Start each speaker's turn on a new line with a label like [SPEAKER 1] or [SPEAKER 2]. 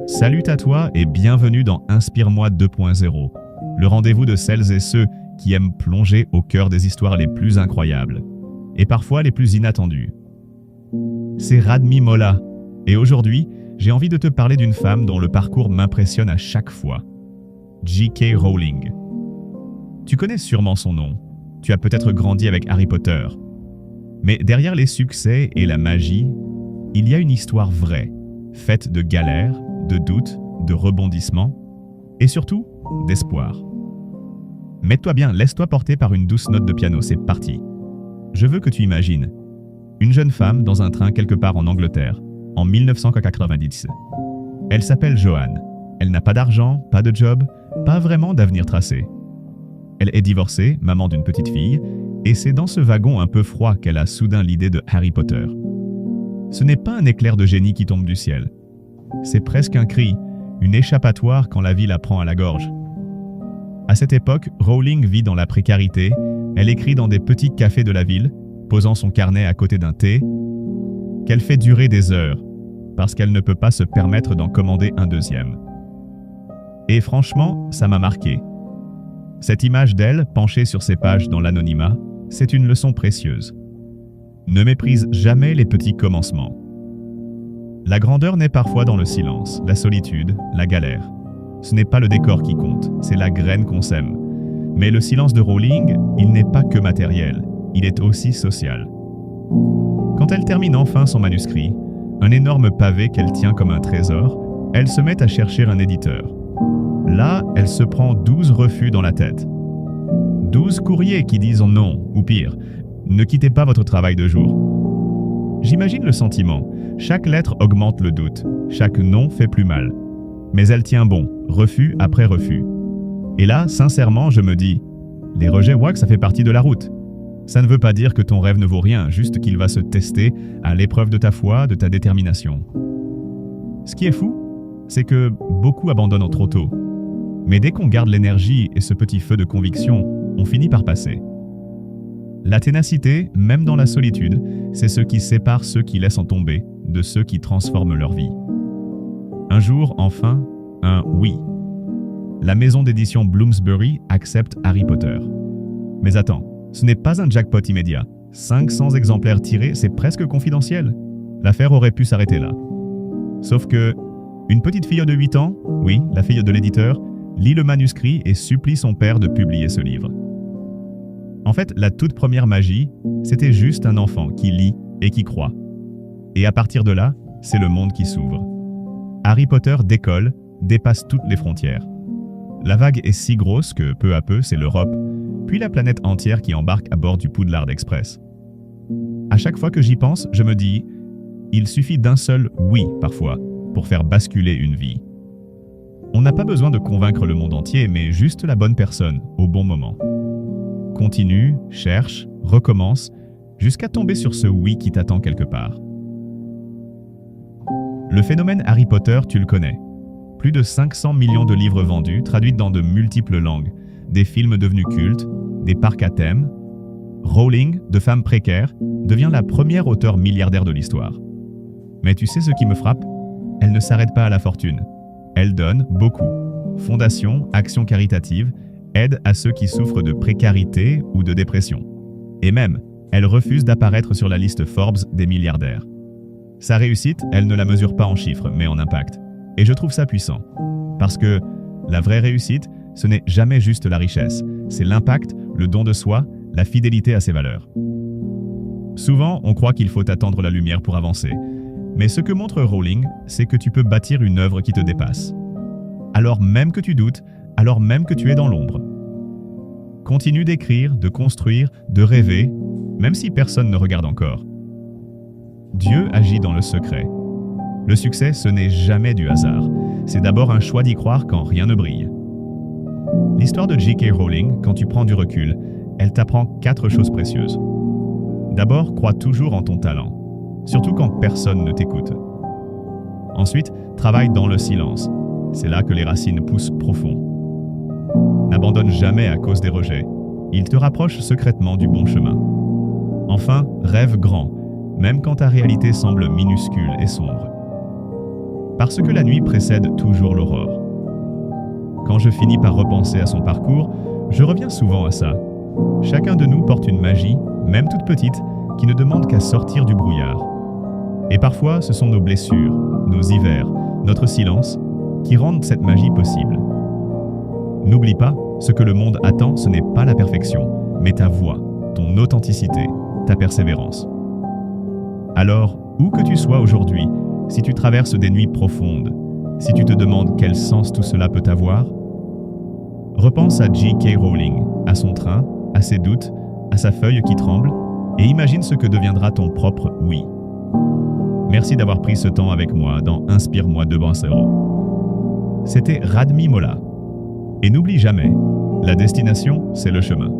[SPEAKER 1] Salut à toi et bienvenue dans Inspire-moi 2.0, le rendez-vous de celles et ceux qui aiment plonger au cœur des histoires les plus incroyables et parfois les plus inattendues. C'est Radmi Molla et aujourd'hui, j'ai envie de te parler d'une femme dont le parcours m'impressionne à chaque fois. J.K. Rowling. Tu connais sûrement son nom, tu as peut-être grandi avec Harry Potter. Mais derrière les succès et la magie, il y a une histoire vraie, faite de galères, de doutes, de rebondissements et surtout d'espoir. Mets-toi bien, laisse-toi porter par une douce note de piano, c'est parti. Je veux que tu imagines une jeune femme dans un train quelque part en Angleterre, en 1990. Elle s'appelle Joanne. Elle n'a pas d'argent, pas de job, pas vraiment d'avenir tracé. Elle est divorcée, maman d'une petite fille, et c'est dans ce wagon un peu froid qu'elle a soudain l'idée de Harry Potter. Ce n'est pas un éclair de génie qui tombe du ciel. C'est presque un cri, une échappatoire quand la vie la prend à la gorge. À cette époque, Rowling vit dans la précarité, elle écrit dans des petits cafés de la ville, posant son carnet à côté d'un thé, qu'elle fait durer des heures, parce qu'elle ne peut pas se permettre d'en commander un deuxième. Et franchement, ça m'a marqué. Cette image d'elle, penchée sur ses pages dans l'anonymat, c'est une leçon précieuse. Ne méprise jamais les petits commencements. La grandeur naît parfois dans le silence, la solitude, la galère. Ce n'est pas le décor qui compte, c'est la graine qu'on sème. Mais le silence de Rowling, il n'est pas que matériel, il est aussi social. Quand elle termine enfin son manuscrit, un énorme pavé qu'elle tient comme un trésor, elle se met à chercher un éditeur. Là, elle se prend 12 refus dans la tête. 12 courriers qui disent non, ou pire, ne quittez pas votre travail de jour. J'imagine le sentiment. Chaque lettre augmente le doute, chaque non fait plus mal. Mais elle tient bon, refus après refus. Et là, sincèrement, je me dis, les rejets, ouais, ça fait partie de la route. Ça ne veut pas dire que ton rêve ne vaut rien, juste qu'il va se tester à l'épreuve de ta foi, de ta détermination. Ce qui est fou, c'est que beaucoup abandonnent trop tôt. Mais dès qu'on garde l'énergie et ce petit feu de conviction, on finit par passer. La ténacité, même dans la solitude, c'est ce qui sépare ceux qui laissent en tomber de ceux qui transforment leur vie. Un jour, enfin, un oui. La maison d'édition Bloomsbury accepte Harry Potter. Mais attends, ce n'est pas un jackpot immédiat. 500 exemplaires tirés, c'est presque confidentiel. L'affaire aurait pu s'arrêter là. Sauf que, une petite fille de 8 ans, oui, la fille de l'éditeur, lit le manuscrit et supplie son père de publier ce livre. En fait, la toute première magie, c'était juste un enfant qui lit et qui croit. Et à partir de là, c'est le monde qui s'ouvre. Harry Potter décolle, dépasse toutes les frontières. La vague est si grosse que, peu à peu, c'est l'Europe, puis la planète entière qui embarque à bord du Poudlard Express. À chaque fois que j'y pense, je me dis, il suffit d'un seul « oui » parfois, pour faire basculer une vie. On n'a pas besoin de convaincre le monde entier, mais juste la bonne personne, au bon moment. Continue, cherche, recommence, jusqu'à tomber sur ce oui qui t'attend quelque part. Le phénomène Harry Potter, tu le connais. Plus de 500 millions de livres vendus, traduits dans de multiples langues, des films devenus cultes, des parcs à thème. Rowling, de femme précaire, devient la première auteure milliardaire de l'histoire. Mais tu sais ce qui me frappe ? Elle ne s'arrête pas à la fortune. Elle donne beaucoup. Fondations, actions caritatives, aide à ceux qui souffrent de précarité ou de dépression. Et même, elle refuse d'apparaître sur la liste Forbes des milliardaires. Sa réussite, elle ne la mesure pas en chiffres, mais en impact. Et je trouve ça puissant. Parce que la vraie réussite, ce n'est jamais juste la richesse. C'est l'impact, le don de soi, la fidélité à ses valeurs. Souvent, on croit qu'il faut attendre la lumière pour avancer. Mais ce que montre Rowling, c'est que tu peux bâtir une œuvre qui te dépasse. Alors même que tu doutes, alors même que tu es dans l'ombre. Continue d'écrire, de construire, de rêver, même si personne ne regarde encore. Dieu agit dans le secret. Le succès, ce n'est jamais du hasard. C'est d'abord un choix d'y croire quand rien ne brille. L'histoire de J.K. Rowling, quand tu prends du recul, elle t'apprend 4 choses précieuses. D'abord, crois toujours en ton talent, surtout quand personne ne t'écoute. Ensuite, travaille dans le silence. C'est là que les racines poussent profond. N'abandonne jamais à cause des rejets. Ils te rapprochent secrètement du bon chemin. Enfin, rêve grand, même quand ta réalité semble minuscule et sombre. Parce que la nuit précède toujours l'aurore. Quand je finis par repenser à son parcours, je reviens souvent à ça. Chacun de nous porte une magie, même toute petite, qui ne demande qu'à sortir du brouillard. Et parfois, ce sont nos blessures, nos hivers, notre silence, qui rendent cette magie possible. N'oublie pas, ce que le monde attend, ce n'est pas la perfection, mais ta voix, ton authenticité, ta persévérance. Alors, où que tu sois aujourd'hui, si tu traverses des nuits profondes, si tu te demandes quel sens tout cela peut avoir, repense à J.K. Rowling, à son train, à ses doutes, à sa feuille qui tremble, et imagine ce que deviendra ton propre oui. Merci d'avoir pris ce temps avec moi dans Inspire-moi 2.0. C'était Radmi Molla. Et n'oublie jamais, la destination, c'est le chemin.